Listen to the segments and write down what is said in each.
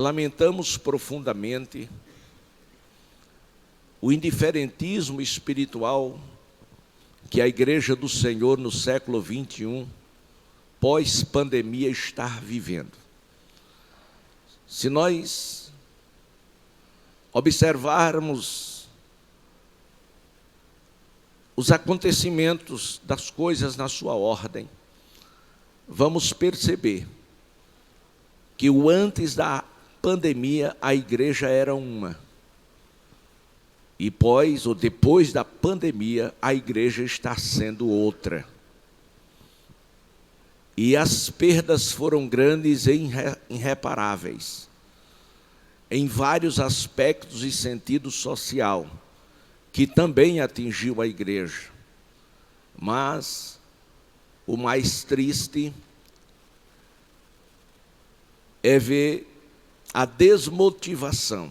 Lamentamos profundamente o indiferentismo espiritual que a Igreja do Senhor no século XXI, pós-pandemia, está vivendo. Se nós observarmos os acontecimentos das coisas na sua ordem, vamos perceber que o antes da pandemia a igreja era uma, e pós ou depois da pandemia a igreja está sendo outra. E as perdas foram grandes e irreparáveis, em vários aspectos e sentido social, que também atingiu a igreja. Mas o mais triste é ver a desmotivação.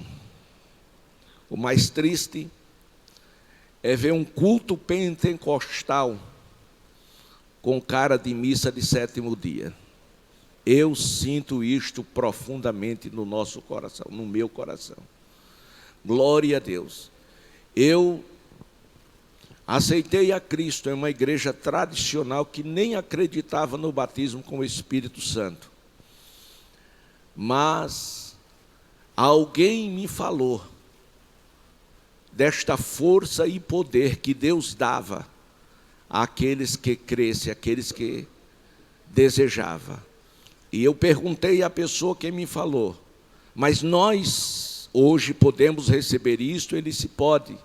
O mais triste é ver um culto pentecostal com cara de missa de sétimo dia. Eu sinto isto profundamente no nosso coração, no meu coração. Glória a Deus. Eu aceitei a Cristo em uma igreja tradicional que nem acreditava no batismo com o Espírito Santo. Mas alguém me falou desta força e poder que Deus dava àqueles que crescem, àqueles que desejavam. E eu perguntei à pessoa que me falou, mas nós hoje podemos receber isto? Ele disse, pode.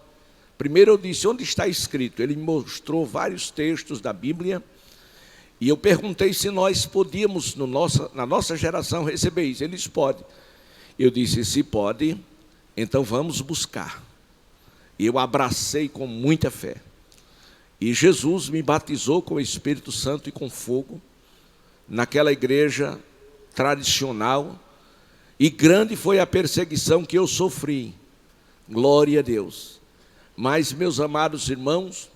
Primeiro eu disse, onde está escrito? Ele me mostrou vários textos da Bíblia, e eu perguntei se nós podíamos, na nossa geração, receber isso. Ele disse, pode. Eu disse, se pode, então vamos buscar. E eu abracei com muita fé. E Jesus me batizou com o Espírito Santo e com fogo, naquela igreja tradicional, e grande foi a perseguição que eu sofri. Glória a Deus. Mas, meus amados irmãos,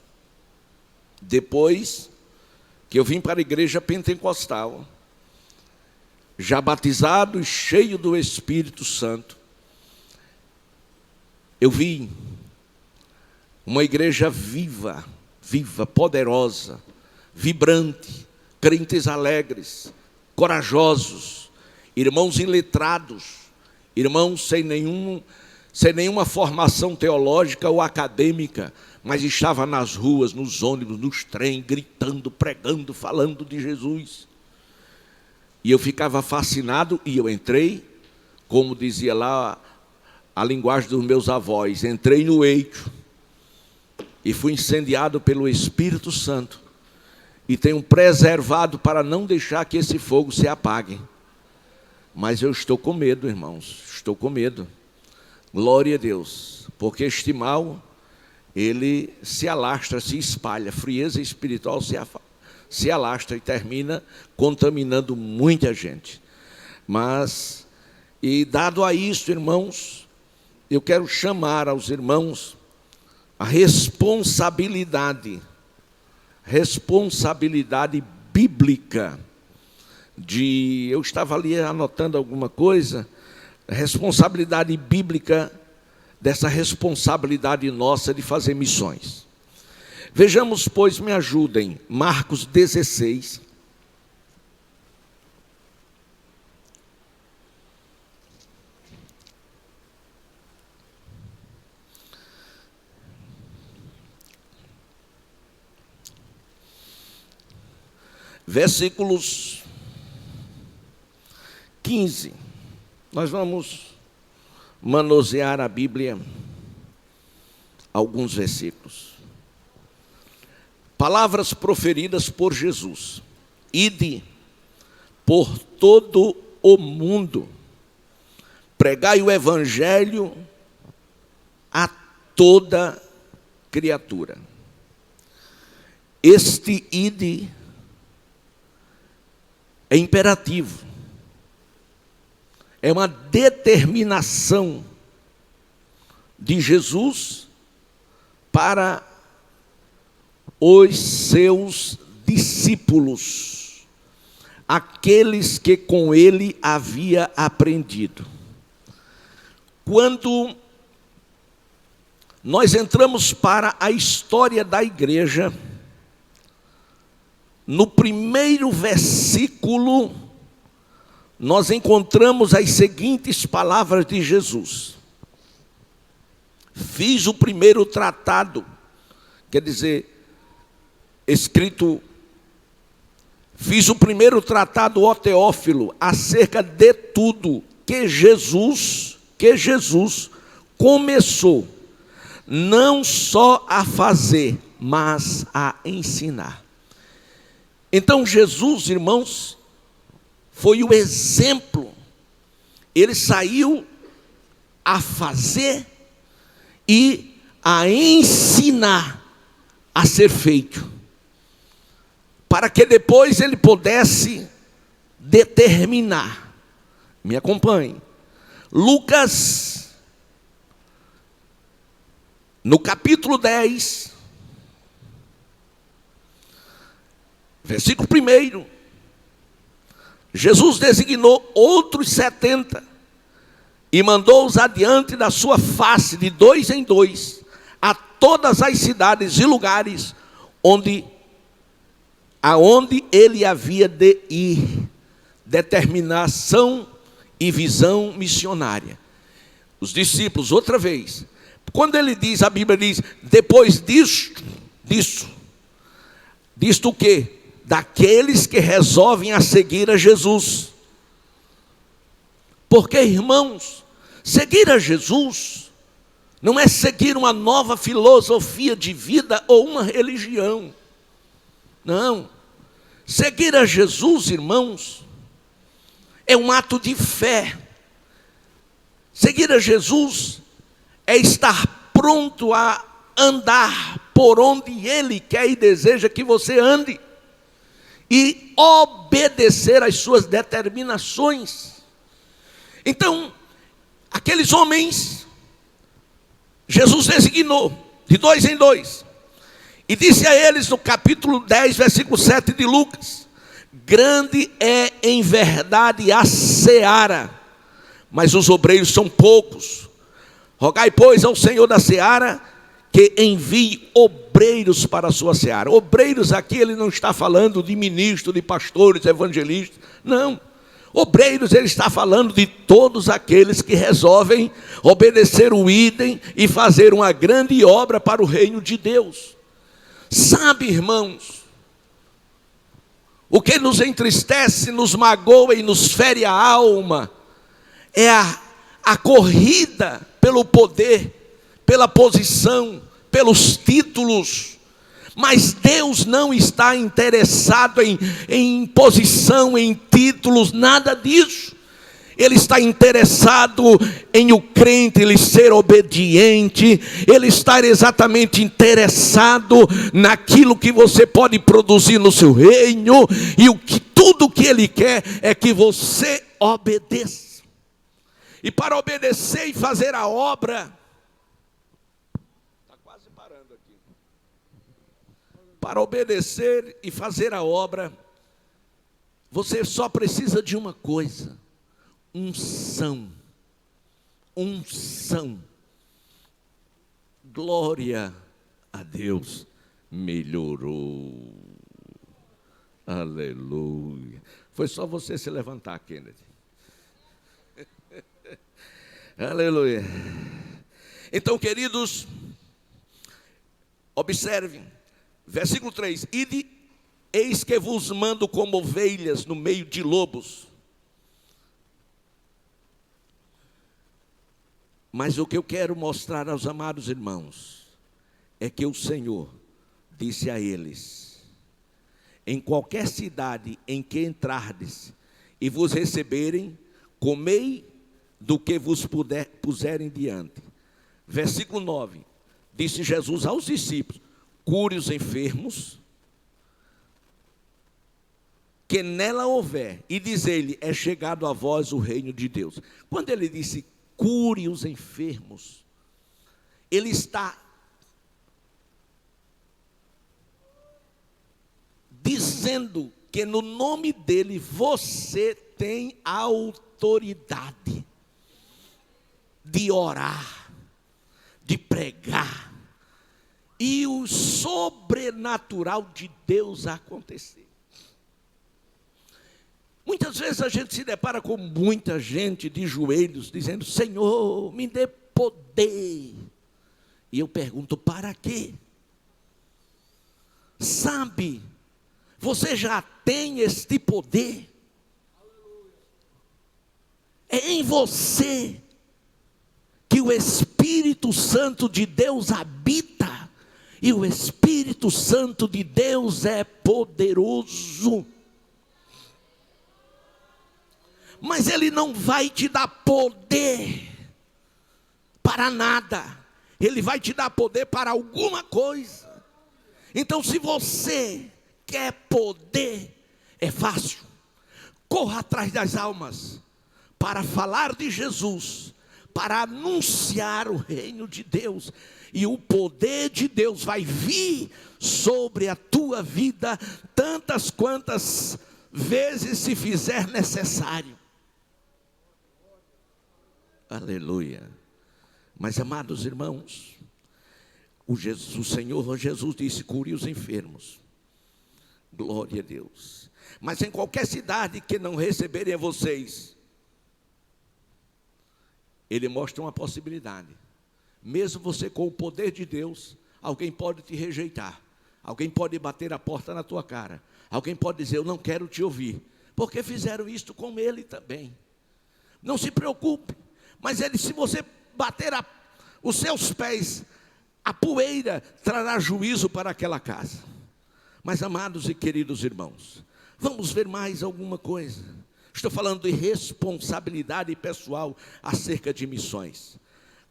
depois que eu vim para a igreja pentecostal, já batizado e cheio do Espírito Santo, eu vi uma igreja viva, poderosa, vibrante, crentes alegres, corajosos, irmãos iletrados, irmãos sem nenhuma formação teológica ou acadêmica, mas estava nas ruas, nos ônibus, nos trens, gritando, pregando, falando de Jesus. E eu ficava fascinado, e eu entrei, como dizia lá a linguagem dos meus avós, entrei no eixo, e fui incendiado pelo Espírito Santo, e tenho preservado para não deixar que esse fogo se apague. Mas eu estou com medo, irmãos, estou com medo. Glória a Deus, porque este mal, ele se alastra, se espalha, frieza espiritual se alastra e termina contaminando muita gente. Mas, e dado a isso, irmãos, eu quero chamar aos irmãos a responsabilidade bíblica eu estava ali anotando alguma coisa, responsabilidade bíblica, dessa responsabilidade nossa de fazer missões. Vejamos, pois, me ajudem, Marcos 16, versículos 15. Nós vamos manusear a Bíblia, alguns versículos. Palavras proferidas por Jesus. Ide por todo o mundo, pregai o evangelho a toda criatura. Este ide é imperativo, é uma determinação de Jesus para os seus discípulos, aqueles que com ele havia aprendido. quando nós entramos para a história da igreja, no primeiro versículo, nós encontramos as seguintes palavras de Jesus: fiz o primeiro tratado, quer dizer, escrito, fiz o primeiro tratado, ó Teófilo, acerca de tudo que Jesus começou, não só a fazer, mas a ensinar. Então Jesus, irmãos, foi o exemplo. Ele saiu a fazer e a ensinar a ser feito, para que depois ele pudesse determinar. Me acompanhe. Lucas, no capítulo 10, versículo 1, Jesus designou outros 70 e mandou-os adiante da sua face, de 2 em 2, a todas as cidades e lugares aonde ele havia de ir. Determinação e visão missionária. Os discípulos, outra vez, quando ele diz, a Bíblia diz, depois disto o quê? Daqueles que resolvem a seguir a Jesus. Porque, irmãos, seguir a Jesus não é seguir uma nova filosofia de vida ou uma religião. Não. Seguir a Jesus, irmãos, é um ato de fé. Seguir a Jesus é estar pronto a andar por onde Ele quer e deseja que você ande, e obedecer às suas determinações. Então, aqueles homens, Jesus designou, de 2 em 2, e disse a eles no capítulo 10, versículo 7 de Lucas: grande é em verdade a seara, mas os obreiros são poucos. Rogai, pois, ao Senhor da seara que envie obreiros para a sua seara. Obreiros aqui, ele não está falando de ministros, de pastores, evangelistas. Não. Obreiros, ele está falando de todos aqueles que resolvem obedecer o idem e fazer uma grande obra para o reino de Deus. Sabe, irmãos, o que nos entristece, nos magoa e nos fere a alma é a corrida pelo poder, pela posição, pelos títulos. Mas Deus não está interessado em posição, em títulos, nada disso. Ele está interessado em o crente ele ser obediente. Ele está exatamente interessado naquilo que você pode produzir no seu reino. E tudo que Ele quer é que você obedeça. E para obedecer e fazer a obra, está quase parando aqui. Para obedecer e fazer a obra, você só precisa de uma coisa: unção. Unção. Glória a Deus. Melhorou. Aleluia. Foi só você se levantar, Kennedy. Aleluia. Então, queridos, observem, versículo 3: ide, eis que vos mando como ovelhas no meio de lobos. Mas o que eu quero mostrar aos amados irmãos é que o Senhor disse a eles: em qualquer cidade em que entrardes e vos receberem, comei do que vos puserem diante. Versículo 9, disse Jesus aos discípulos: cure os enfermos, que nela houver, e diz-lhe: é chegado a vós o reino de Deus. Quando ele disse cure os enfermos, ele está dizendo que no nome dele você tem autoridade de orar, de pregar, e o sobrenatural de Deus acontecer. Muitas vezes a gente se depara com muita gente de joelhos, dizendo: Senhor, me dê poder. E eu pergunto: para quê? Sabe, você já tem este poder. É em você que o Espírito Santo de Deus habita. E o Espírito Santo de Deus é poderoso. Mas Ele não vai te dar poder para nada. Ele vai te dar poder para alguma coisa. Então, se você quer poder, é fácil. Corra atrás das almas para falar de Jesus, para anunciar o reino de Deus. E o poder de Deus vai vir sobre a tua vida tantas quantas vezes se fizer necessário. Aleluia. Mas, amados irmãos, o Senhor Jesus disse: cure os enfermos. Glória a Deus. Mas em qualquer cidade que não receberem a vocês, Ele mostra uma possibilidade. Mesmo você com o poder de Deus, alguém pode te rejeitar. Alguém pode bater a porta na tua cara. Alguém pode dizer: eu não quero te ouvir. Porque fizeram isto com ele também. Não se preocupe. Mas ele, se você bater os seus pés, a poeira trará juízo para aquela casa. Mas, amados e queridos irmãos, vamos ver mais alguma coisa. Estou falando de responsabilidade pessoal acerca de missões.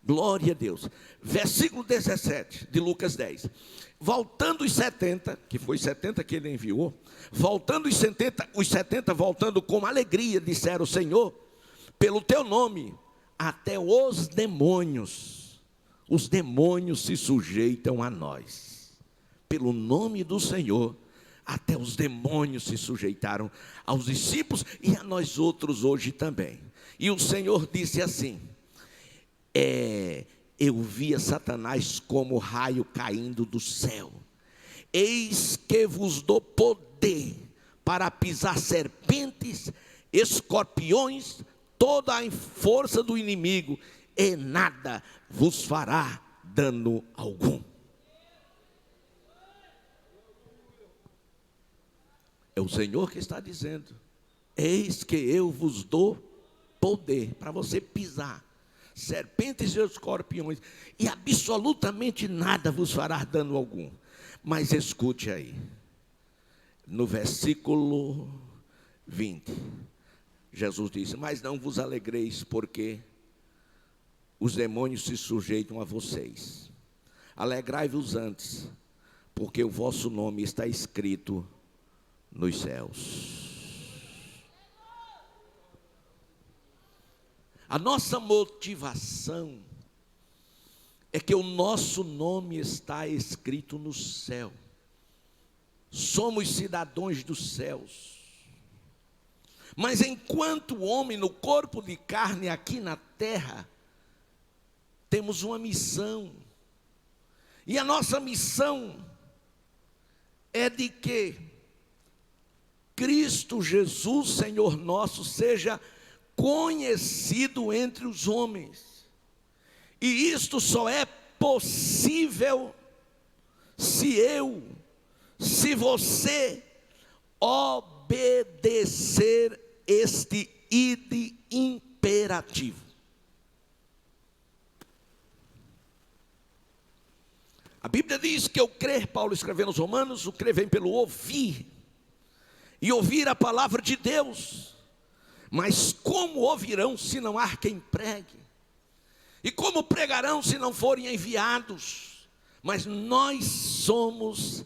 Glória a Deus. Versículo 17 de Lucas 10. Voltando os 70, que foi 70 que ele enviou, voltando os 70 voltando com alegria, disseram: Senhor, pelo teu nome, até os demônios se sujeitam a nós. Pelo nome do Senhor, até os demônios se sujeitaram aos discípulos e a nós outros hoje também. E o Senhor disse assim: eu via Satanás como raio caindo do céu. Eis que vos dou poder para pisar serpentes, escorpiões, toda a força do inimigo, e nada vos fará dano algum. É o Senhor que está dizendo: eis que eu vos dou poder para você pisar serpentes e escorpiões, e absolutamente nada vos fará dano algum. Mas escute aí, no versículo 20, Jesus disse: mas não vos alegreis, porque os demônios se sujeitam a vocês. Alegrai-vos antes, porque o vosso nome está escrito nos céus. A nossa motivação é que o nosso nome está escrito no céu. Somos cidadãos dos céus. Mas enquanto o homem no corpo de carne aqui na terra, temos uma missão. E a nossa missão é de que Cristo Jesus, Senhor nosso, seja conhecido entre os homens. E isto só é possível se você obedecer este ide imperativo. A Bíblia diz que o crer, Paulo escrevendo aos Romanos, o crer vem pelo ouvir, e ouvir a palavra de Deus. Mas como ouvirão se não há quem pregue? E como pregarão se não forem enviados? Mas nós somos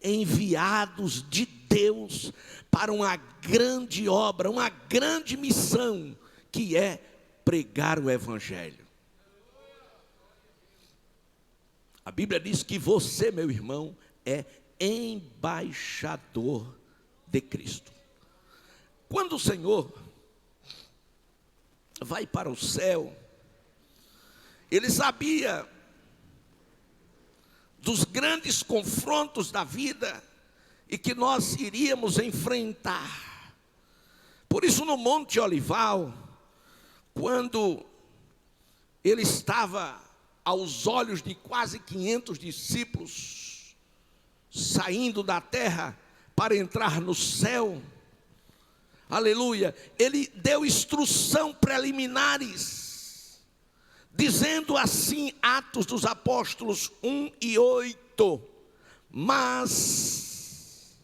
enviados de Deus para uma grande obra, uma grande missão, que é pregar o Evangelho. A Bíblia diz que você, meu irmão, é embaixador de Cristo. Quando o Senhor vai para o céu, Ele sabia dos grandes confrontos da vida e que nós iríamos enfrentar. Por isso, no Monte Olival, quando ele estava aos olhos de quase 500 discípulos, saindo da terra para entrar no céu, aleluia, ele deu instrução preliminares, dizendo assim, Atos dos Apóstolos 1:8, mas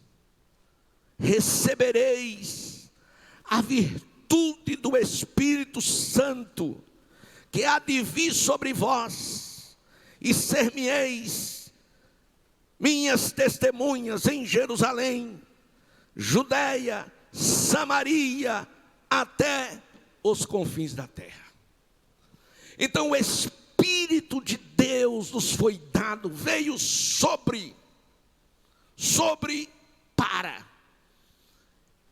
recebereis a virtude do Espírito Santo, que há de vir sobre vós, e ser-me-eis minhas testemunhas em Jerusalém, Judeia, Samaria, até os confins da terra. Então o Espírito de Deus nos foi dado, veio para.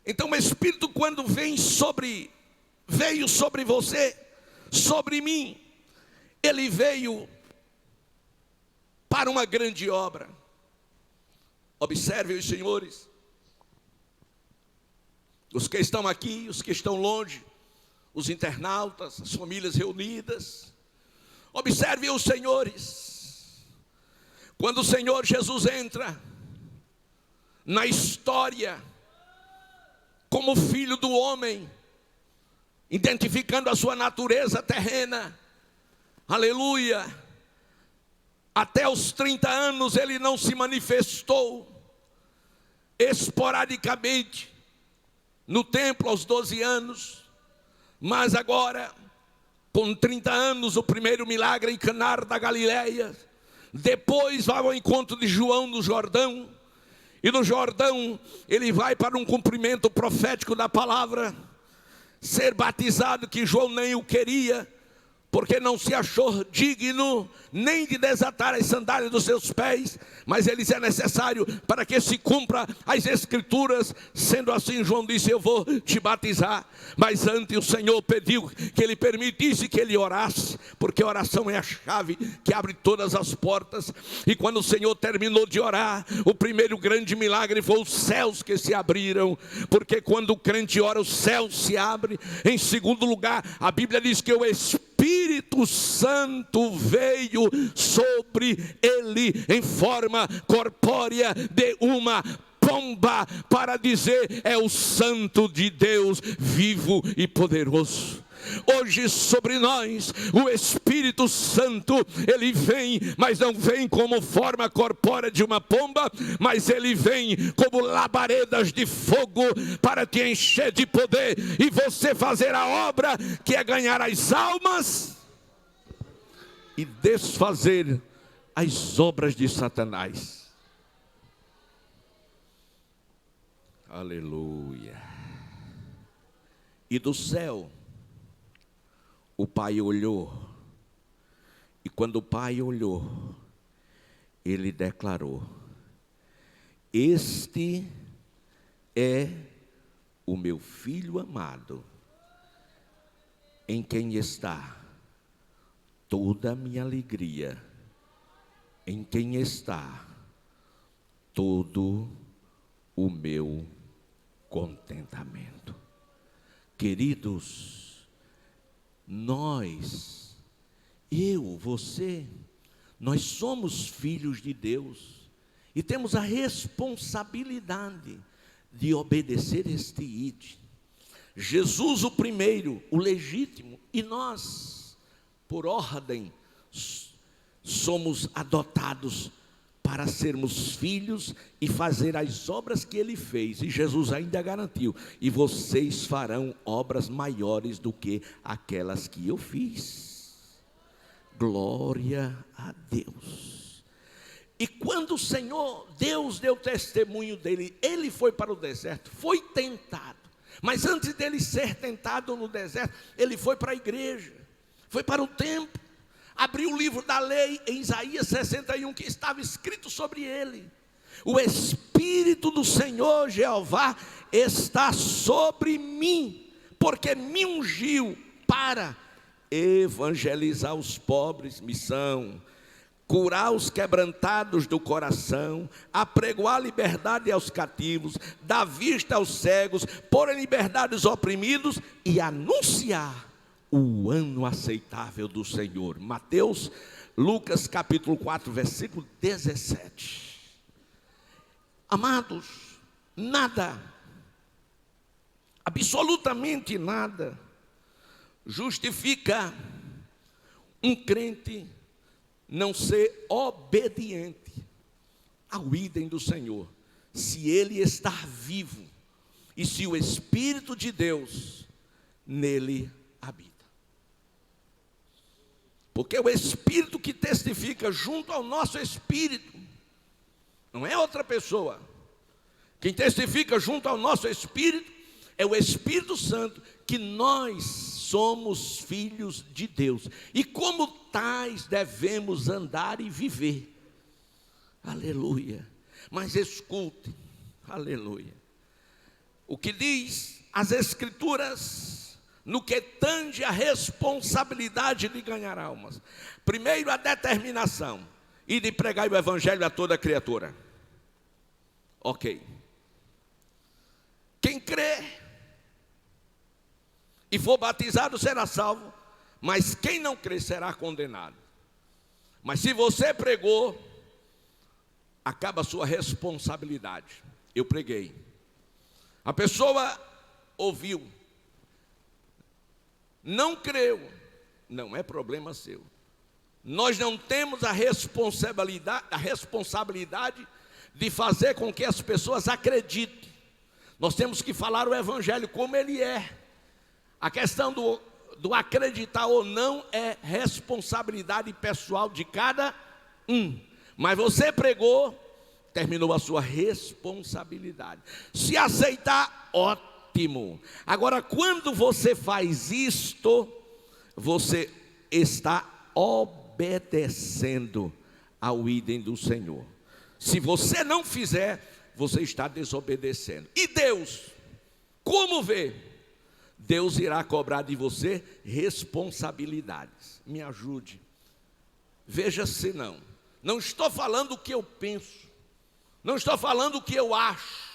Então o Espírito, quando veio sobre você, sobre mim, ele veio para uma grande obra. Observem os senhores, os que estão aqui, os que estão longe, os internautas, as famílias reunidas. Observem os senhores, quando o Senhor Jesus entra na história como filho do homem, identificando a sua natureza terrena, aleluia, até os 30 anos ele não se manifestou, esporadicamente, no templo aos 12 anos, mas agora, com 30 anos, o primeiro milagre em Caná da Galileia, depois vai ao encontro de João no Jordão, e no Jordão ele vai para um cumprimento profético da palavra, ser batizado, que João nem o queria, porque não se achou digno nem de desatar as sandálias dos seus pés, mas ele disse, é necessário para que se cumpra as escrituras. Sendo assim, João disse, eu vou te batizar, mas antes o Senhor pediu que ele permitisse que ele orasse, porque a oração é a chave que abre todas as portas. E quando o Senhor terminou de orar, o primeiro grande milagre foi os céus que se abriram, porque quando o crente ora, o céu se abre. Em segundo lugar, a Bíblia diz que o Espírito Santo veio sobre ele em forma corpórea de uma pomba, para dizer, é o Santo de Deus vivo e poderoso. Hoje sobre nós, o Espírito Santo, ele vem, mas não vem como forma corpórea de uma pomba, mas ele vem como labaredas de fogo, para te encher de poder, e você fazer a obra, que é ganhar as almas, e desfazer as obras de Satanás. Aleluia. E do céu, o Pai olhou, e quando o Pai olhou, ele declarou, este é o meu Filho amado, em quem está toda a minha alegria, em quem está todo o meu contentamento. Queridos, nós, eu, você, nós somos filhos de Deus e temos a responsabilidade de obedecer este ide. Jesus o primeiro, o legítimo, e nós, por ordem, somos adotados para sermos filhos e fazer as obras que ele fez. E Jesus ainda garantiu, e vocês farão obras maiores do que aquelas que eu fiz. Glória a Deus. E quando o Senhor, Deus deu testemunho dele, ele foi para o deserto, foi tentado. Mas antes dele ser tentado no deserto, ele foi para a igreja, foi para o templo, abriu o livro da lei em Isaías 61, que estava escrito sobre ele: o Espírito do Senhor Jeová está sobre mim, porque me ungiu para evangelizar os pobres, missão, curar os quebrantados do coração, apregoar liberdade aos cativos, dar vista aos cegos, pôr em liberdade os oprimidos e anunciar o ano aceitável do Senhor. Lucas capítulo 4, versículo 17. Amados, nada, absolutamente nada, justifica um crente não ser obediente ao idem do Senhor, se ele estar vivo e se o Espírito de Deus nele habita. Porque o Espírito que testifica junto ao nosso Espírito, não é outra pessoa. Quem testifica junto ao nosso Espírito é o Espírito Santo, que nós somos filhos de Deus, e como tais devemos andar e viver. Aleluia. Mas escute, aleluia, o que diz as Escrituras no que tange a responsabilidade de ganhar almas. Primeiro, a determinação e de pregar o Evangelho a toda criatura. Ok. Quem crê e for batizado será salvo, mas quem não crê será condenado. Mas se você pregou, acaba a sua responsabilidade. Eu preguei, a pessoa ouviu, não creu, não é problema seu. Nós não temos a responsabilidade de fazer com que as pessoas acreditem. Nós temos que falar o Evangelho como ele é. A questão do acreditar ou não é responsabilidade pessoal de cada um. Mas você pregou, terminou a sua responsabilidade. Se aceitar, ótimo. Agora, quando você faz isto, você está obedecendo ao idem do Senhor. Se você não fizer, você está desobedecendo. E Deus, como vê? Deus irá cobrar de você responsabilidades. Me ajude. Veja se não estou falando o que eu penso, não estou falando o que eu acho,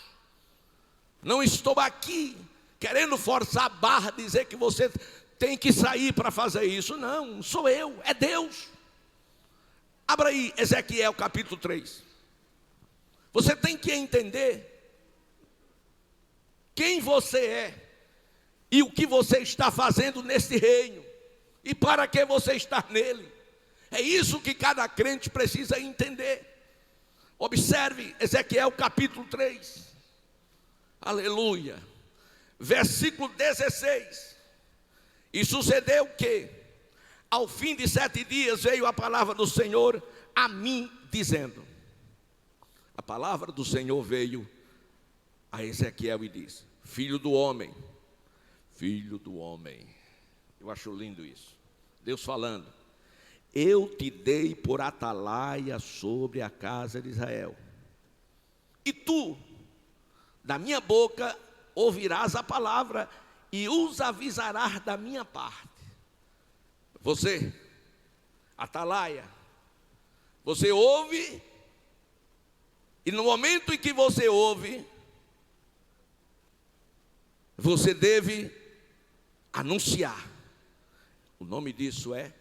não estou aqui querendo forçar a barra, dizer que você tem que sair para fazer isso. Não, sou eu, é Deus. Abra aí Ezequiel capítulo 3. Você tem que entender quem você é e o que você está fazendo nesse reino, e para que você está nele. É isso que cada crente precisa entender. Observe Ezequiel capítulo 3, aleluia, versículo 16. E sucedeu que, ao fim de 7 dias, veio a palavra do Senhor a mim, dizendo. A palavra do Senhor veio a Ezequiel e disse: filho do homem, filho do homem. Eu acho lindo isso. Deus falando: eu te dei por atalaia sobre a casa de Israel, e tu, da minha boca, ouvirás a palavra e os avisarás da minha parte. Você, atalaia, você ouve, e no momento em que você ouve, você deve anunciar. O nome disso é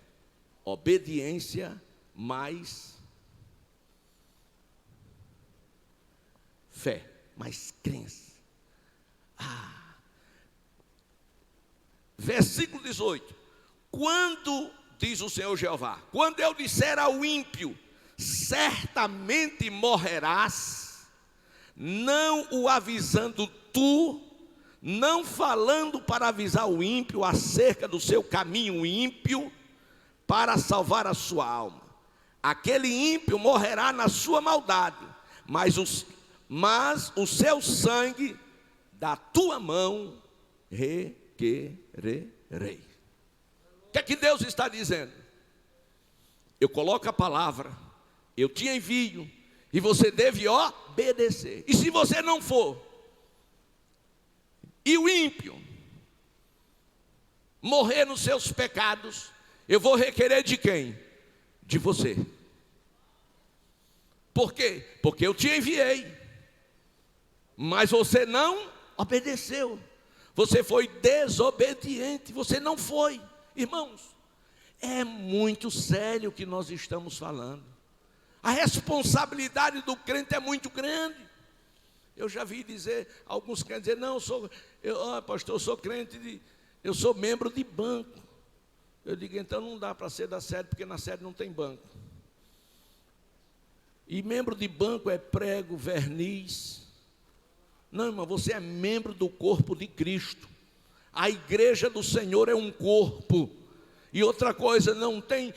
obediência mais fé, mais crença. Versículo 18. Quando, diz o Senhor Jeová, quando eu disser ao ímpio, certamente morrerás, não o avisando tu, não falando para avisar o ímpio acerca do seu caminho ímpio, para salvar a sua alma. Aquele ímpio morrerá na sua maldade, mas o seu sangue da tua mão requererei. O que é que Deus está dizendo? Eu coloco a palavra, eu te envio, e você deve obedecer. E se você não for, e o ímpio morrer nos seus pecados, eu vou requerer de quem? De você. Por quê? Porque eu te enviei, mas você não obedeceu. Você foi desobediente, você não foi. Irmãos, é muito sério o que nós estamos falando. A responsabilidade do crente é muito grande. Eu já vi dizer, alguns crentes dizer, não, pastor, eu sou crente, eu sou membro de banco. Eu digo, então não dá para ser da sede, porque na sede não tem banco. E membro de banco é prego, verniz. Não, irmão, você é membro do corpo de Cristo. A igreja do Senhor é um corpo. E outra coisa, não tem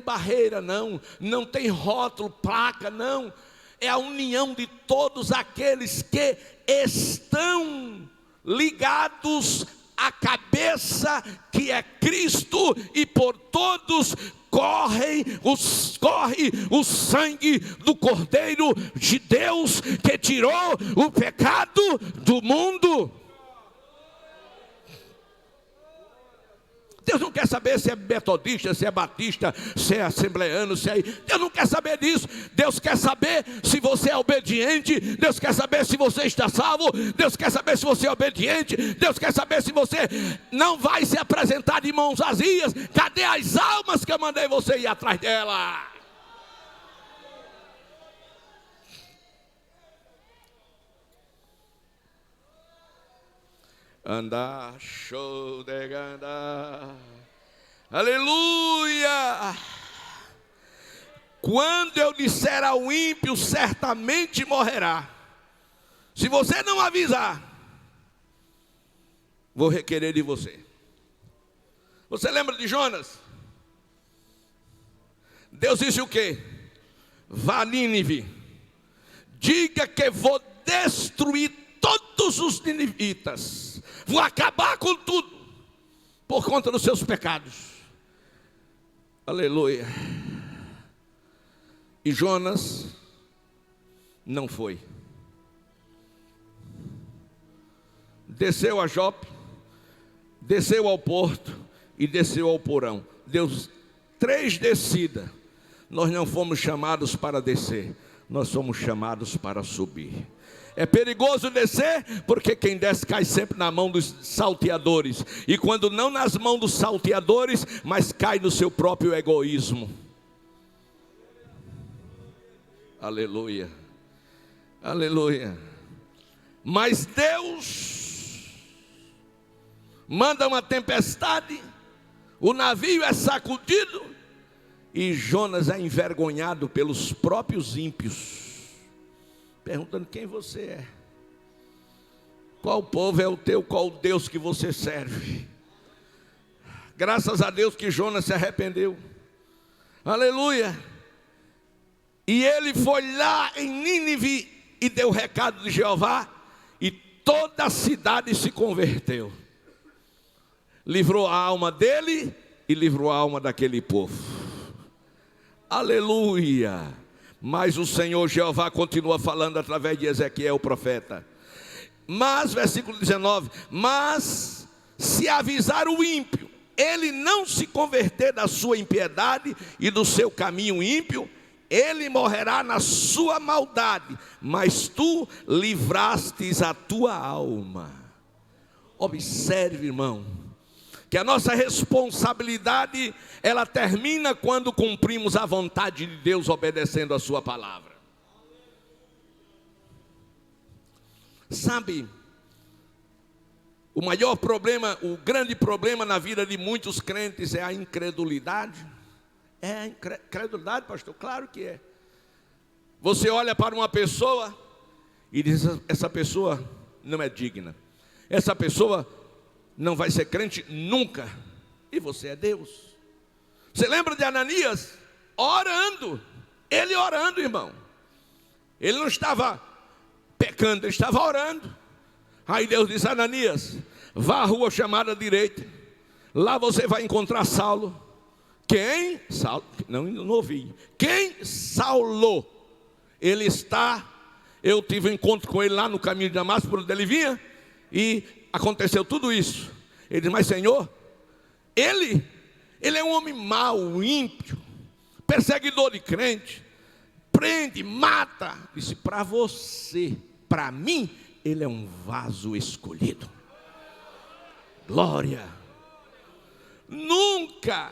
barreira, não tem rótulo, placa, não. É a união de todos aqueles que estão ligados à cabeça que é Cristo, e por todos corre o sangue do Cordeiro de Deus, que tirou o pecado do mundo. Deus não quer saber se é metodista, se é batista, se é assembleano, se é... Deus não quer saber disso. Deus quer saber se você é obediente. Deus quer saber se você está salvo. Deus quer saber se você é obediente. Deus quer saber se você não vai se apresentar de mãos vazias. Cadê as almas que eu mandei você ir atrás dela? Andar, show de andar, aleluia. Quando eu disser ao ímpio, certamente morrerá, se você não avisar, vou requerer de você. Você lembra de Jonas? Deus disse o quê? Vá a Nínive, diga que vou destruir todos os ninivitas, vou acabar com tudo, por conta dos seus pecados. Aleluia. E Jonas não foi. Desceu a Jope, desceu ao porto e desceu ao porão. Deus, 3 descidas. Nós não fomos chamados para descer, nós somos chamados para subir. É perigoso descer, porque quem desce cai sempre na mão dos salteadores. E quando não nas mãos dos salteadores, mas cai no seu próprio egoísmo. Aleluia. Aleluia. Mas Deus manda uma tempestade, o navio é sacudido e Jonas é envergonhado pelos próprios ímpios, perguntando quem você é, qual povo é o teu, qual o Deus que você serve. Graças a Deus que Jonas se arrependeu. Aleluia. E ele foi lá em Nínive e deu o recado de Jeová, e toda a cidade se converteu. Livrou a alma dele e livrou a alma daquele povo. Aleluia. Mas o Senhor Jeová continua falando através de Ezequiel, o profeta. Mas, versículo 19, mas se avisar o ímpio, ele não se converter da sua impiedade e do seu caminho ímpio, ele morrerá na sua maldade, mas tu livrastes a tua alma. Observe, irmão, que a nossa responsabilidade, ela termina quando cumprimos a vontade de Deus, obedecendo a sua palavra. Sabe, o maior problema, o grande problema na vida de muitos crentes é a incredulidade. É a incredulidade, pastor? Claro que é. Você olha para uma pessoa e diz, essa pessoa não é digna, essa pessoa não vai ser crente nunca. E você é Deus. Você lembra de Ananias? Orando. Ele orando, irmão. Ele não estava pecando, ele estava orando. Aí Deus disse, Ananias, vá à rua chamada direita. Lá você vai encontrar Saulo. Quem? Saulo. Não ouvi. Quem? Saulo. Ele está... Eu tive um encontro com ele lá no caminho de Damasco, por onde ele vinha. E aconteceu tudo isso. Ele disse, mas Senhor, Ele é um homem mau, ímpio, perseguidor de crente, prende, mata. Disse: para você, para mim, ele é um vaso escolhido. Glória. Nunca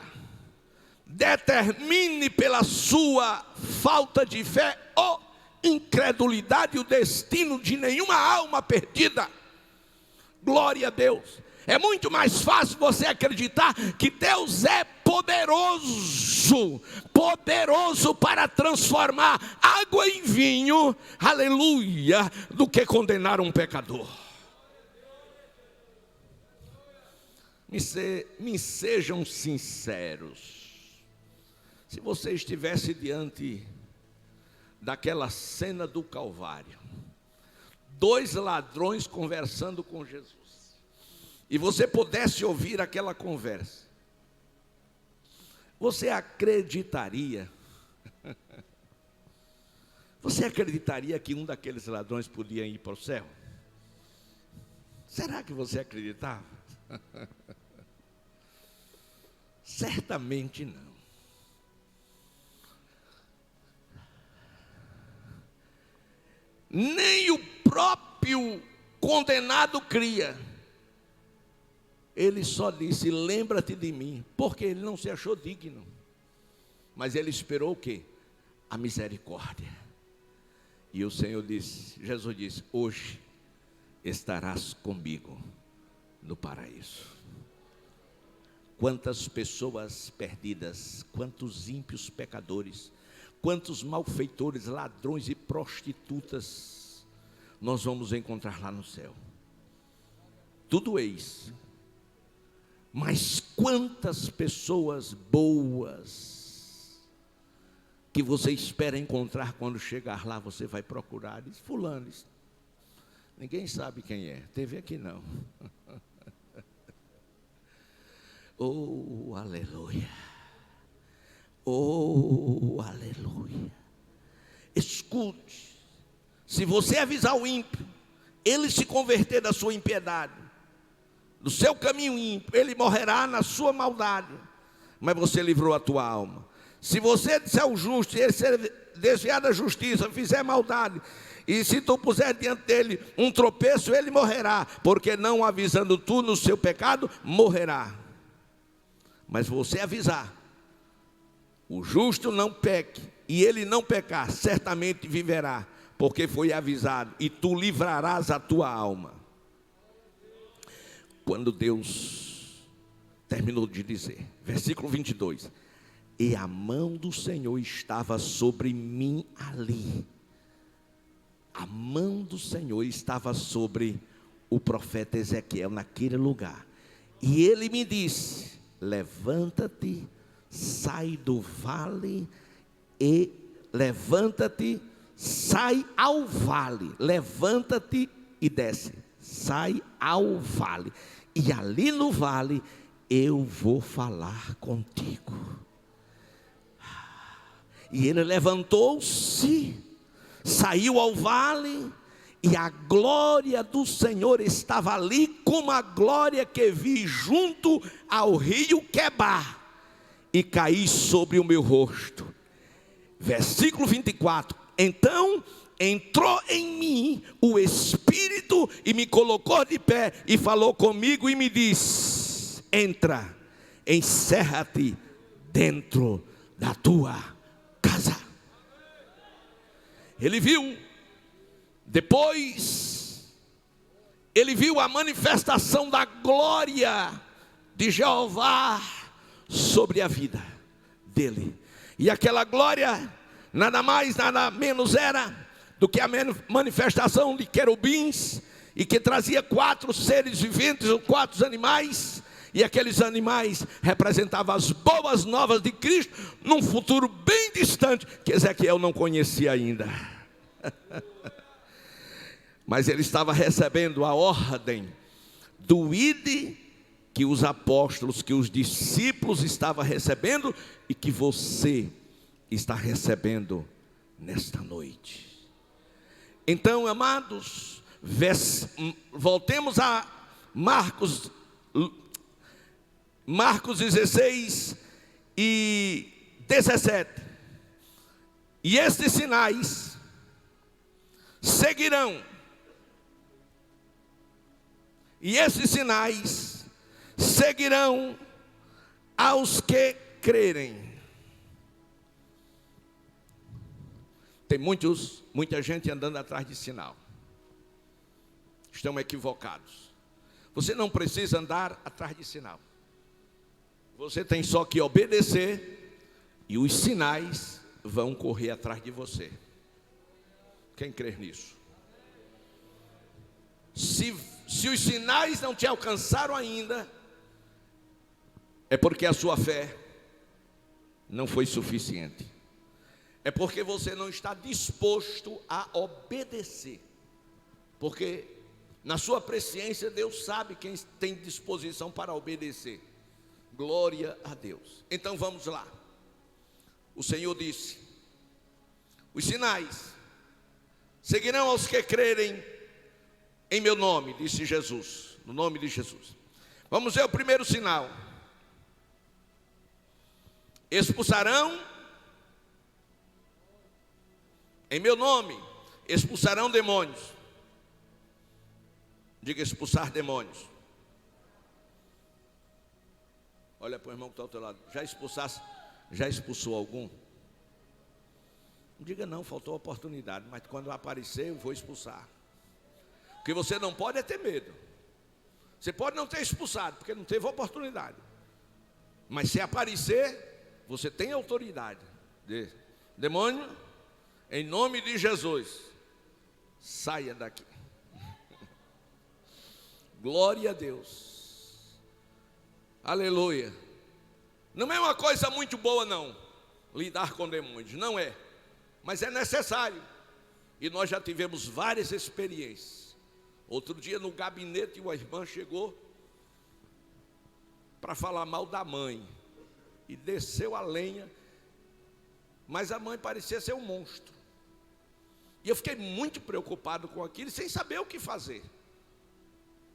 determine pela sua falta de fé ou incredulidade o destino de nenhuma alma perdida. Glória a Deus. É muito mais fácil você acreditar que Deus é poderoso, poderoso para transformar água em vinho, aleluia, do que condenar um pecador. Me sejam sinceros. Se você estivesse diante daquela cena do Calvário, 2 ladrões conversando com Jesus, e você pudesse ouvir aquela conversa, você acreditaria? Você acreditaria que um daqueles ladrões podia ir para o céu? Será que você acreditava? Certamente não. Nem o próprio condenado cria. Ele só disse: lembra-te de mim, porque ele não se achou digno. Mas ele esperou o quê? A misericórdia. E o Senhor disse, Jesus disse: hoje estarás comigo no paraíso. Quantas pessoas perdidas, quantos ímpios pecadores, quantos malfeitores, ladrões e prostitutas nós vamos encontrar lá no céu. Tudo isso. Mas quantas pessoas boas que você espera encontrar quando chegar lá, você vai procurar. Diz: fulano, diz, ninguém sabe quem é, teve aqui não. Oh, aleluia. Oh, aleluia. Escute, se você avisar o ímpio, ele se converter da sua impiedade, do seu caminho ímpio, ele morrerá na sua maldade, mas você livrou a tua alma. Se você disser o justo, e ele ser desviado da justiça, fizer maldade, e se tu puser diante dele um tropeço, ele morrerá, porque não avisando tu no seu pecado, morrerá. Mas você avisar, o justo não peque, e ele não pecar, certamente viverá, porque foi avisado, e tu livrarás a tua alma. Quando Deus terminou de dizer, versículo 22, e a mão do Senhor estava sobre mim ali. A mão do Senhor estava sobre o profeta Ezequiel naquele lugar. E ele me disse: levanta-te, sai do vale e levanta-te, sai ao vale. Levanta-te e desce, sai ao vale. E ali no vale eu vou falar contigo. E ele levantou-se, saiu ao vale, e a glória do Senhor estava ali, como a glória que vi junto ao rio Quebar, e caí sobre o meu rosto. Versículo 24, então entrou em mim o Espírito e me colocou de pé e falou comigo e me disse: entra, encerra-te dentro da tua casa. Ele viu, depois ele viu a manifestação da glória de Jeová sobre a vida dele, e aquela glória nada mais, nada menos era do que a manifestação de querubins, e que trazia 4 seres viventes, ou 4 animais, e aqueles animais representavam as boas novas de Cristo, num futuro bem distante, que Ezequiel não conhecia ainda. Mas ele estava recebendo a ordem do ide, que os apóstolos, que os discípulos estavam recebendo, e que você está recebendo nesta noite. Então, amados, voltemos a Marcos Marcos 16 e 17. E estes sinais seguirão. E esses sinais seguirão aos que crerem. Tem muita gente andando atrás de sinal. Estão equivocados. Você não precisa andar atrás de sinal. Você tem só que obedecer e os sinais vão correr atrás de você. Quem crê nisso? Se os sinais não te alcançaram ainda, é porque a sua fé não foi suficiente. É porque você não está disposto a obedecer. Porque na sua presciência Deus sabe quem tem disposição para obedecer. Glória a Deus. Então vamos lá. O Senhor disse: os sinais seguirão aos que crerem em meu nome, disse Jesus, no nome de Jesus. Vamos ver o primeiro sinal. Expulsarão em meu nome, expulsarão demônios. Diga: expulsar demônios. Olha para o irmão que está ao teu lado. Já expulsou algum? Diga: não, faltou oportunidade, mas quando aparecer eu vou expulsar. O que você não pode é ter medo. Você pode não ter expulsado, porque não teve oportunidade. Mas se aparecer, você tem autoridade. Demônio, em nome de Jesus, saia daqui. Glória a Deus. Aleluia. Não é uma coisa muito boa não, lidar com demônios, não é. Mas é necessário. E nós já tivemos várias experiências. Outro dia no gabinete uma irmã chegou para falar mal da mãe. E desceu a lenha. Mas a mãe parecia ser um monstro. E eu fiquei muito preocupado com aquilo, sem saber o que fazer.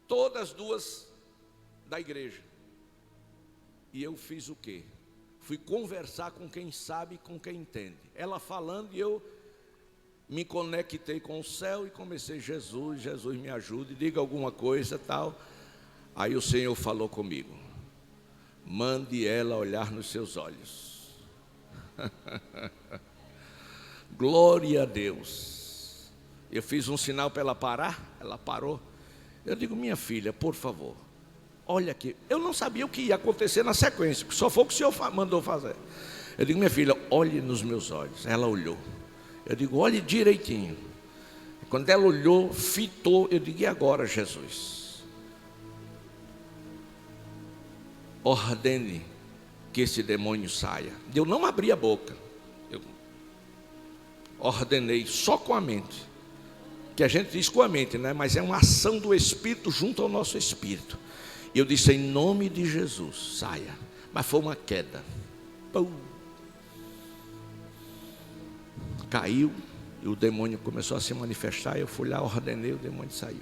Todas duas da igreja. E eu fiz o quê? Fui conversar com quem sabe, com quem entende. Ela falando e eu me conectei com o céu e comecei: Jesus, Jesus me ajude, diga alguma coisa, tal. Aí o Senhor falou comigo: mande ela olhar nos seus olhos. Glória a Deus. Eu fiz um sinal para ela parar, ela parou. Eu digo: minha filha, por favor, olha aqui. Eu não sabia o que ia acontecer na sequência, só foi o que o Senhor mandou fazer. Eu digo: minha filha, olhe nos meus olhos. Ela olhou. Eu digo: olhe direitinho. Quando ela olhou, fitou, eu digo: e agora, Jesus? Ordene que esse demônio saia. Eu não abri a boca. Eu ordenei só com a mente. Que a gente diz com a mente, né? Mas é uma ação do Espírito junto ao nosso Espírito. E eu disse: em nome de Jesus, saia. Mas foi uma queda. Pum. Caiu e o demônio começou a se manifestar. Eu fui lá, ordenei, o demônio saiu.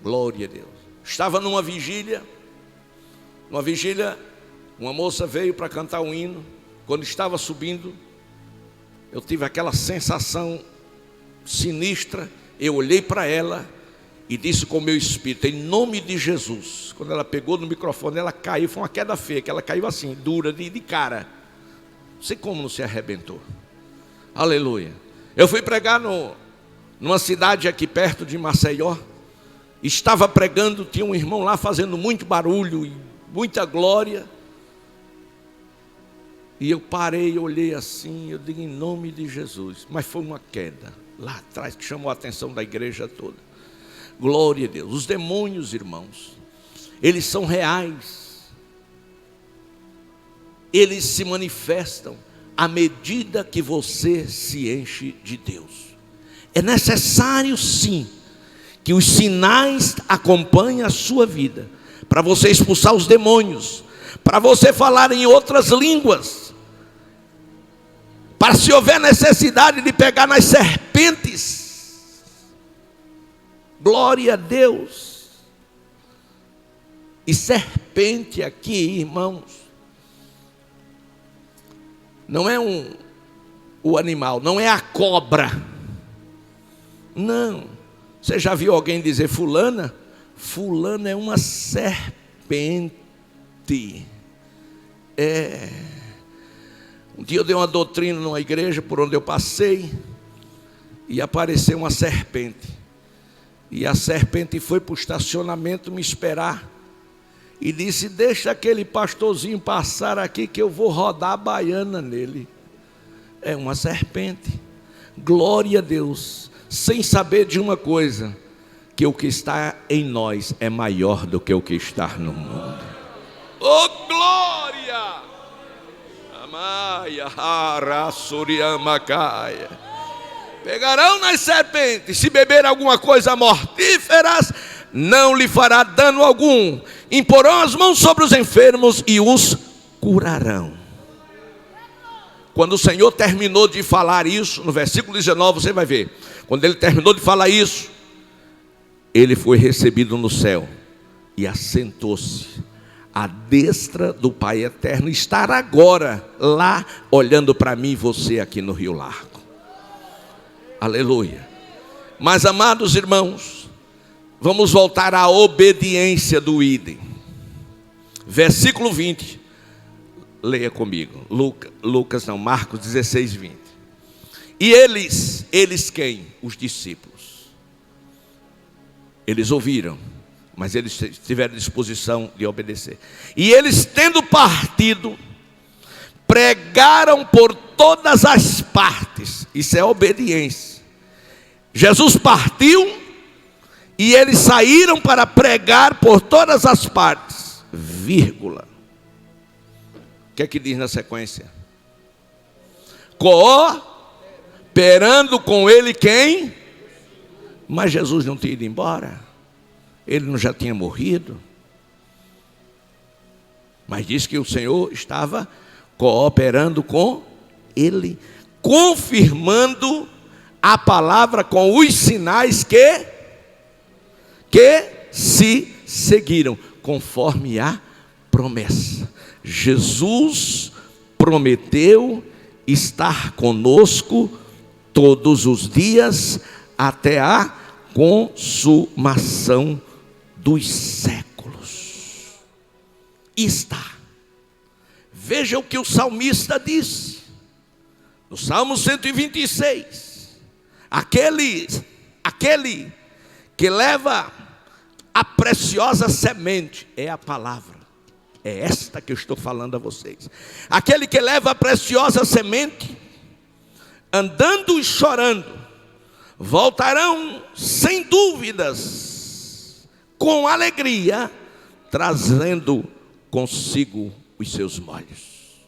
Glória a Deus. Estava numa vigília. Uma moça veio para cantar um hino. Quando estava subindo, eu tive aquela sensação sinistra. Eu olhei para ela e disse com o meu espírito: em nome de Jesus. Quando ela pegou no microfone, ela caiu. Foi uma queda feia, que ela caiu assim, dura, de cara. Não sei como não se arrebentou. Aleluia. Eu fui pregar numa cidade aqui perto de Maceió. Estava pregando, tinha um irmão lá fazendo muito barulho e muita glória. E eu parei, olhei assim, eu digo: em nome de Jesus. Mas foi uma queda lá atrás que chamou a atenção da igreja toda. Glória a Deus. Os demônios, irmãos, eles são reais. Eles se manifestam à medida que você se enche de Deus. É necessário sim que os sinais acompanhem a sua vida, para você expulsar os demônios, para você falar em outras línguas, para se houver necessidade de pegar nas serpentes. Glória a Deus. E serpente aqui, irmãos, não é o animal, não é a cobra. Não. Você já viu alguém dizer fulana? Fulana é uma serpente. Um dia eu dei uma doutrina numa igreja por onde eu passei e apareceu uma serpente. E a serpente foi para o estacionamento me esperar e disse: deixa aquele pastorzinho passar aqui que eu vou rodar a baiana nele. É uma serpente. Glória a Deus. Sem saber de uma coisa, que o que está em nós é maior do que o que está no mundo. Oh glória! Amaya, Harasuriamacaia. Pegarão nas serpentes, se beber alguma coisa mortífera, não lhe fará dano algum. Imporão as mãos sobre os enfermos e os curarão. Quando o Senhor terminou de falar isso, no versículo 19, você vai ver. Quando ele terminou de falar isso, ele foi recebido no céu e assentou-se à destra do Pai Eterno. Estar agora lá, olhando para mim e você aqui no Rio Largo. Aleluia. Mas, amados irmãos, vamos voltar à obediência do idem. Versículo 20. Leia comigo. Marcos 16, 20. E eles quem? Os discípulos. Eles ouviram, mas eles tiveram disposição de obedecer. E eles, tendo partido, pregaram por todas as partes. Isso é obediência. Jesus partiu e eles saíram para pregar por todas as partes, vírgula. O que é que diz na sequência? Cooperando com ele quem? Mas Jesus não tinha ido embora. Ele não já tinha morrido. Mas diz que o Senhor estava cooperando com ele, confirmando a palavra com os sinais que se seguiram, conforme a promessa. Jesus prometeu estar conosco todos os dias até a consumação dos séculos. E está. Veja o que o salmista disse no Salmo 126. Aquele que leva a preciosa semente é a palavra. É esta que eu estou falando a vocês. Aquele que leva a preciosa semente, andando e chorando, voltarão sem dúvidas, com alegria, trazendo consigo os seus molhos.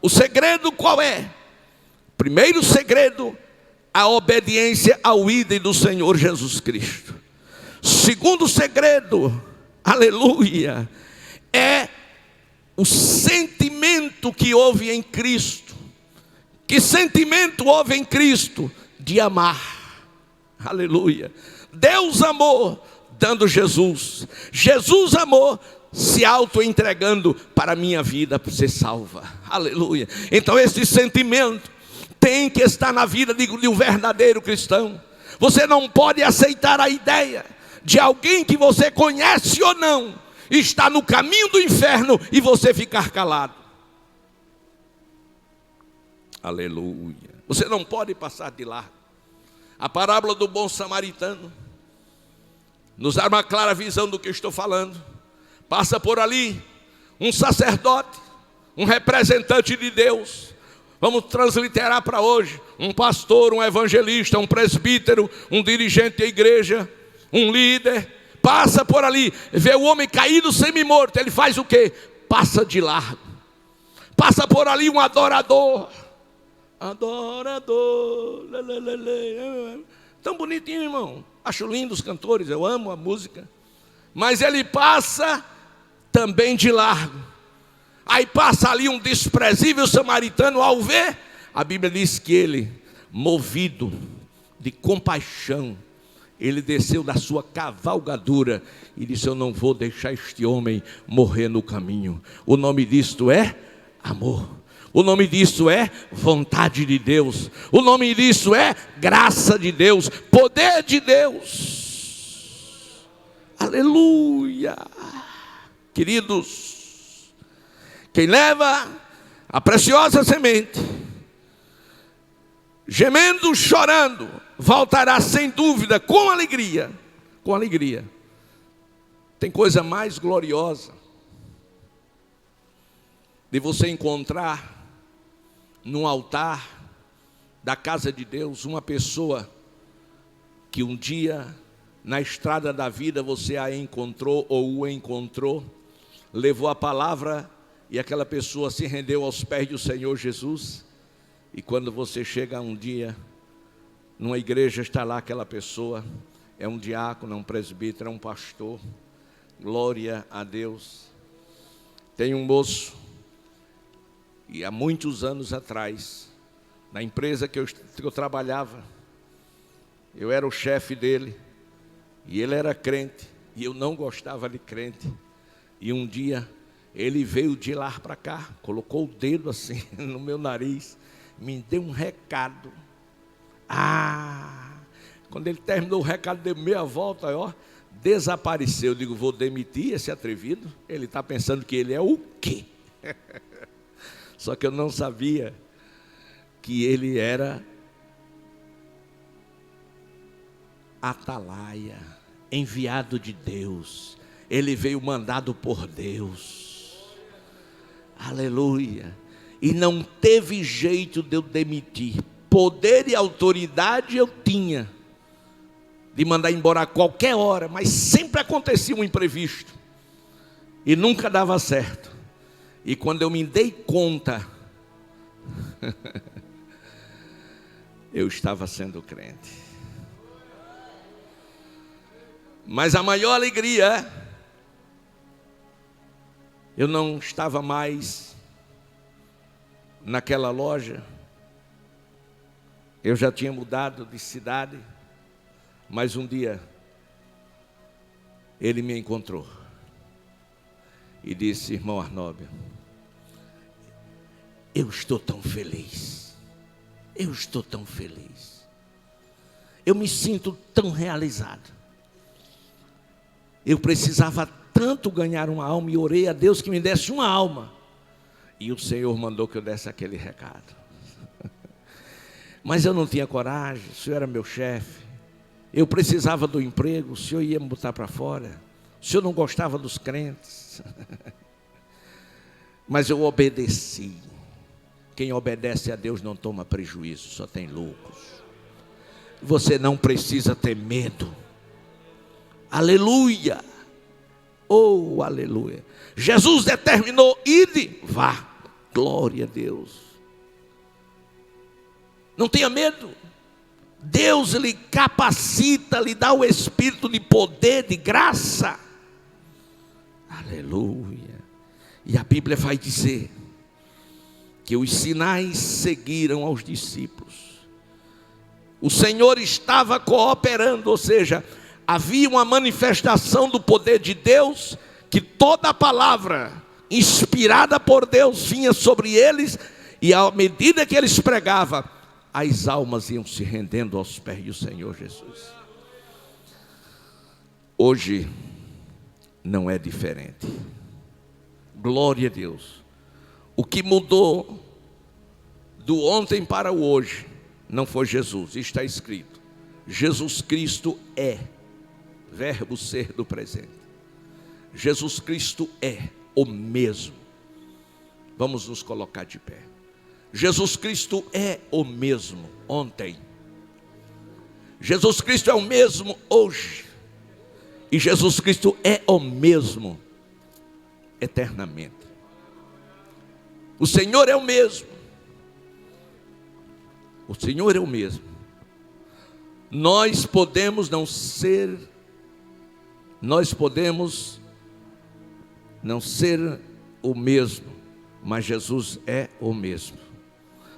O segredo qual é? Primeiro segredo, a obediência ao idem do Senhor Jesus Cristo. Segundo segredo, aleluia, é o sentimento que houve em Cristo. Que sentimento houve em Cristo? De amar. Aleluia. Deus amou, dando Jesus. Jesus amou, se auto-entregando para a minha vida, para ser salva. Aleluia. Então esse sentimento tem que estar na vida de um verdadeiro cristão. Você não pode aceitar a ideia de alguém que você conhece ou não está no caminho do inferno e você ficar calado. Aleluia. Você não pode passar de lá. A parábola do bom samaritano nos dá uma clara visão do que eu estou falando. Passa por ali um sacerdote, um representante de Deus. Vamos transliterar para hoje: um pastor, um evangelista, um presbítero, um dirigente da igreja, um líder. Passa por ali, vê o homem caído semi-morto, ele faz o quê? Passa de largo. Passa por ali um adorador. Tão bonitinho, irmão. Acho lindo os cantores, eu amo a música. Mas ele passa também de largo. Aí passa ali um desprezível samaritano. Ao ver, a Bíblia diz que ele, movido de compaixão, Ele desceu da sua cavalgadura e disse: eu não vou deixar este homem morrer no caminho. O nome disto é amor. O nome disso é vontade de Deus. O nome disso é graça de Deus, poder de Deus. Aleluia. Queridos, quem leva a preciosa semente, gemendo, chorando, voltará sem dúvida com alegria. Com alegria. Tem coisa mais gloriosa de você encontrar num altar da casa de Deus uma pessoa que um dia na estrada da vida você a encontrou ou o encontrou, levou a palavra e aquela pessoa se rendeu aos pés do Senhor Jesus. E quando você chega um dia numa igreja, está lá aquela pessoa, é um diácono, é um presbítero, é um pastor. Glória a Deus. Tem um moço, e há muitos anos atrás, na empresa que eu trabalhava, eu era o chefe dele, e ele era crente, e eu não gostava de crente. E um dia, ele veio de lá para cá, colocou o dedo assim no meu nariz, me deu um recado. Quando ele terminou o recado, deu meia volta, desapareceu. Eu digo: vou demitir esse atrevido. Ele está pensando que ele é o quê? Só que eu não sabia que ele era atalaia, enviado de Deus. Ele veio mandado por Deus. Aleluia. E não teve jeito de eu demitir. Poder e autoridade eu tinha de mandar embora a qualquer hora, mas sempre acontecia um imprevisto e nunca dava certo. E quando eu me dei conta, eu estava sendo crente. Mas a maior alegria, eu não estava mais naquela loja. Eu já tinha mudado de cidade, mas um dia ele me encontrou e disse: irmão Arnóbio, eu estou tão feliz, eu estou tão feliz, eu me sinto tão realizado. Eu precisava tanto ganhar uma alma e orei a Deus que me desse uma alma, e o Senhor mandou que eu desse aquele recado. Mas eu não tinha coragem, o Senhor era meu chefe, eu precisava do emprego, o Senhor ia me botar para fora, o Senhor não gostava dos crentes. Mas eu obedeci. Quem obedece a Deus não toma prejuízo, só tem lucros. Você não precisa ter medo. Aleluia. Oh, aleluia. Jesus determinou: ide, vá. Glória a Deus. Não tenha medo. Deus lhe capacita, lhe dá o espírito de poder, de graça. Aleluia. E a Bíblia vai dizer que os sinais seguiram aos discípulos. O Senhor estava cooperando, ou seja, havia uma manifestação do poder de Deus, que toda a palavra inspirada por Deus vinha sobre eles, e à medida que eles pregavam, as almas iam se rendendo aos pés do Senhor Jesus. Hoje não é diferente. Glória a Deus. O que mudou do ontem para o hoje não foi Jesus. Está escrito: Jesus Cristo é, verbo ser do presente. Jesus Cristo é o mesmo. Vamos nos colocar de pé. Jesus Cristo é o mesmo ontem. Jesus Cristo é o mesmo hoje. E Jesus Cristo é o mesmo eternamente. O Senhor é o mesmo. O Senhor é o mesmo. Nós podemos não ser o mesmo, mas Jesus é o mesmo.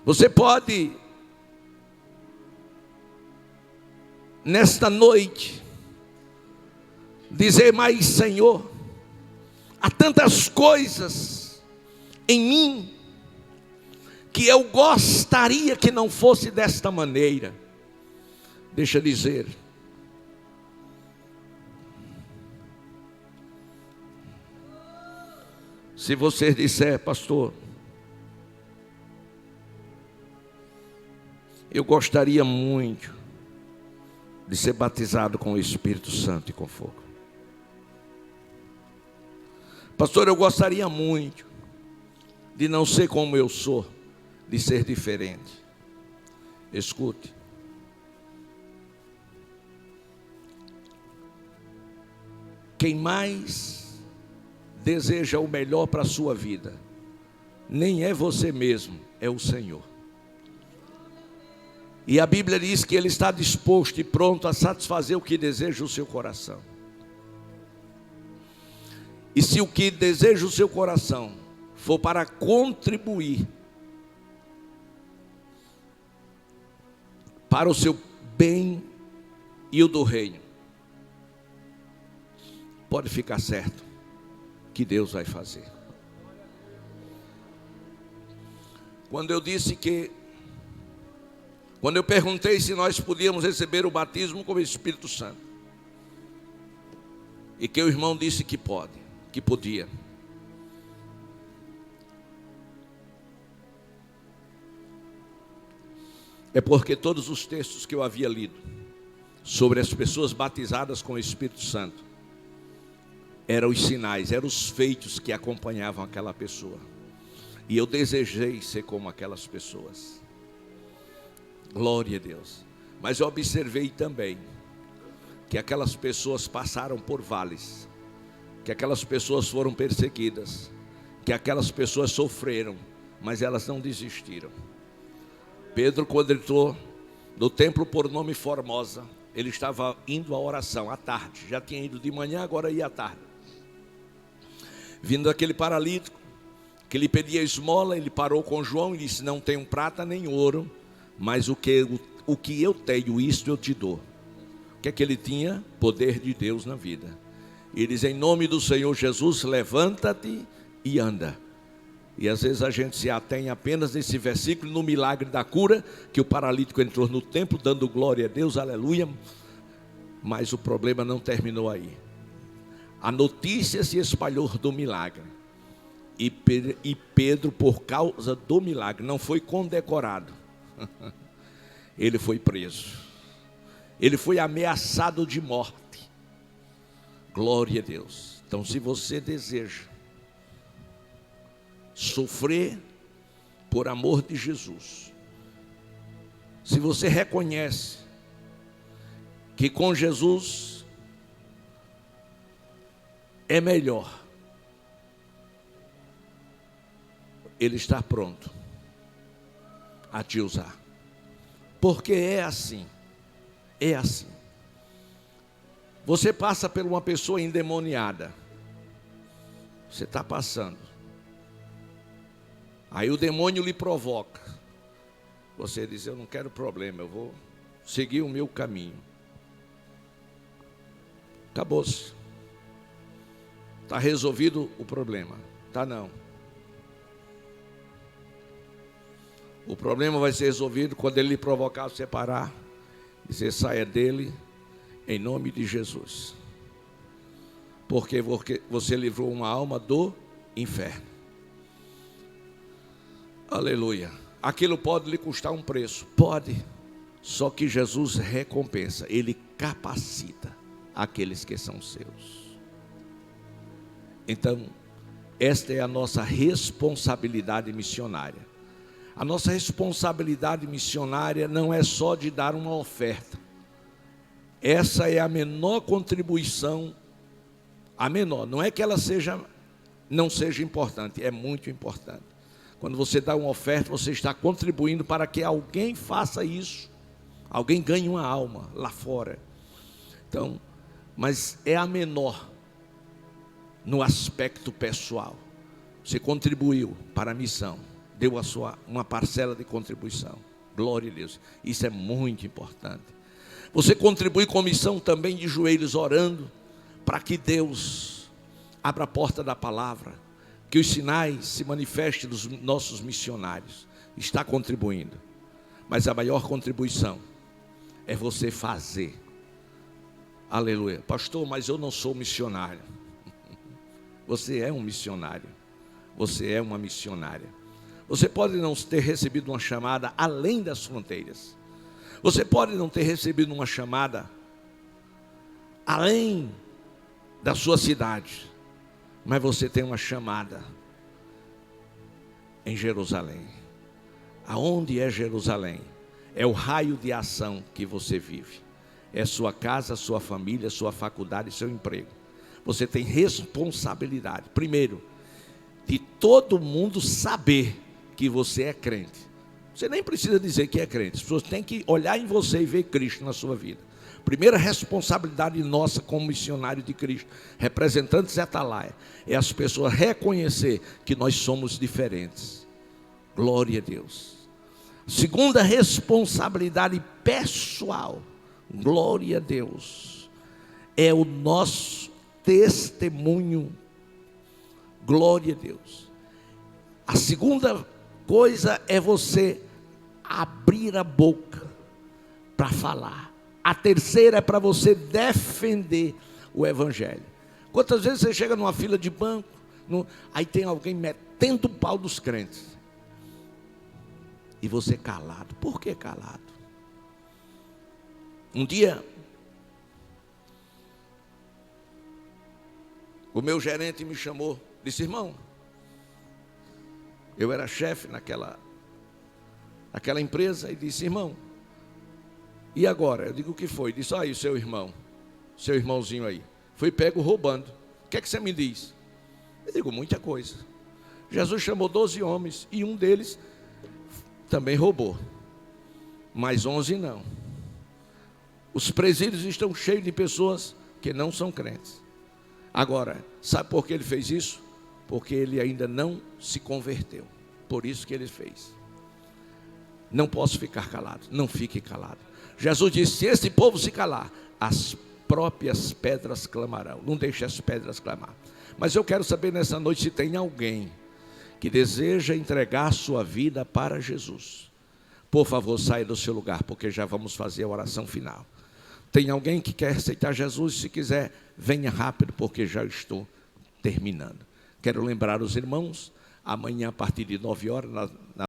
Você pode nesta noite, dizer: mas Senhor, há tantas coisas em mim que eu gostaria que não fosse desta maneira. Deixa eu dizer, se você disser: pastor, eu gostaria muito de ser batizado com o Espírito Santo e com fogo. Pastor, eu gostaria muito de não ser como eu sou, de ser diferente. Escute. Quem mais deseja o melhor para a sua vida, nem é você mesmo, é o Senhor. E a Bíblia diz que Ele está disposto e pronto a satisfazer o que deseja o seu coração. E se o que deseja o seu coração for para contribuir para o seu bem e o do reino, pode ficar certo que Deus vai fazer. Quando eu perguntei se nós podíamos receber o batismo com o Espírito Santo, e que o irmão disse que pode, que podia, é porque todos os textos que eu havia lido sobre as pessoas batizadas com o Espírito Santo eram os sinais, eram os feitos que acompanhavam aquela pessoa. E eu desejei ser como aquelas pessoas. Glória a Deus. Mas eu observei também que aquelas pessoas passaram por vales, que aquelas pessoas foram perseguidas, que aquelas pessoas sofreram, mas elas não desistiram. Pedro, quando entrou no templo por nome Formosa, ele estava indo à oração à tarde, já tinha ido de manhã, agora ia à tarde. Vindo aquele paralítico que lhe pedia esmola, ele parou com João e disse: não tenho prata nem ouro, mas o que eu tenho, isto eu te dou. O que é que ele tinha? Poder de Deus na vida. E ele diz: em nome do Senhor Jesus, levanta-te e anda. E às vezes a gente se atém apenas nesse versículo, no milagre da cura, que o paralítico entrou no templo dando glória a Deus, aleluia. Mas o problema não terminou aí. A notícia se espalhou do milagre. E Pedro, por causa do milagre, não foi condecorado. Ele foi preso. Ele foi ameaçado de morte. Glória a Deus. Então, se você deseja sofrer por amor de Jesus, se você reconhece que com Jesus é melhor, Ele está pronto a te usar. Porque é assim. É assim. Você passa por uma pessoa endemoniada. Você está passando. Aí o demônio lhe provoca. Você diz: eu não quero problema, eu vou seguir o meu caminho. Acabou-se. Está resolvido o problema. Está não. O problema vai ser resolvido quando ele lhe provocar a separar. Dizer: saia dele em nome de Jesus. Porque você livrou uma alma do inferno. Aleluia. Aquilo pode lhe custar um preço. Pode. Só que Jesus recompensa. Ele capacita aqueles que são seus. Então, esta é a nossa responsabilidade missionária. A nossa responsabilidade missionária não é só de dar uma oferta. Essa é a menor contribuição, a menor. Não é que ela não seja importante, é muito importante. Quando você dá uma oferta, você está contribuindo para que alguém faça isso. Alguém ganhe uma alma lá fora. Então, mas é a menor no aspecto pessoal. Você contribuiu para a missão. Deu uma parcela de contribuição. Glória a Deus. Isso é muito importante. Você contribui com missão também de joelhos orando, para que Deus abra a porta da palavra, que os sinais se manifestem dos nossos missionários. Está contribuindo. Mas a maior contribuição é você fazer. Aleluia. Pastor, mas eu não sou missionário. Você é um missionário. Você é uma missionária. Você pode não ter recebido uma chamada além das fronteiras. Você pode não ter recebido uma chamada além da sua cidade. Mas você tem uma chamada em Jerusalém. Aonde é Jerusalém? É o raio de ação que você vive. É sua casa, sua família, sua faculdade, seu emprego. Você tem responsabilidade. Primeiro, de todo mundo saber que você é crente. Você nem precisa dizer que é crente. As pessoas têm que olhar em você e ver Cristo na sua vida. Primeira responsabilidade nossa como missionário de Cristo, representantes de Atalaia, é as pessoas reconhecer que nós somos diferentes. Glória a Deus. Segunda responsabilidade pessoal, glória a Deus, é o nosso testemunho. Glória a Deus. A segunda coisa é você abrir a boca para falar. A terceira é para você defender o evangelho. Quantas vezes você chega numa fila de banco, aí tem alguém metendo o pau dos crentes, e você calado. Por que calado? Um dia, o meu gerente me chamou, disse: irmão, eu era chefe naquela empresa, e disse: irmão, e agora? Eu digo: o que foi? Disse: aí o seu irmãozinho aí, foi pego roubando. O que é que você me diz? Eu digo: muita coisa. Jesus chamou 12 homens, e um deles também roubou, mas 11 não. Os presídios estão cheios de pessoas que não são crentes. Agora, sabe por que ele fez isso? Porque ele ainda não se converteu. Por isso que ele fez. Não posso ficar calado. Não fique calado. Jesus disse: se esse povo se calar, as próprias pedras clamarão. Não deixe as pedras clamar. Mas eu quero saber nessa noite se tem alguém que deseja entregar sua vida para Jesus. Por favor, saia do seu lugar, porque já vamos fazer a oração final. Tem alguém que quer aceitar Jesus? Se quiser, venha rápido, porque já estou terminando. Quero lembrar os irmãos, amanhã a partir de 9 horas,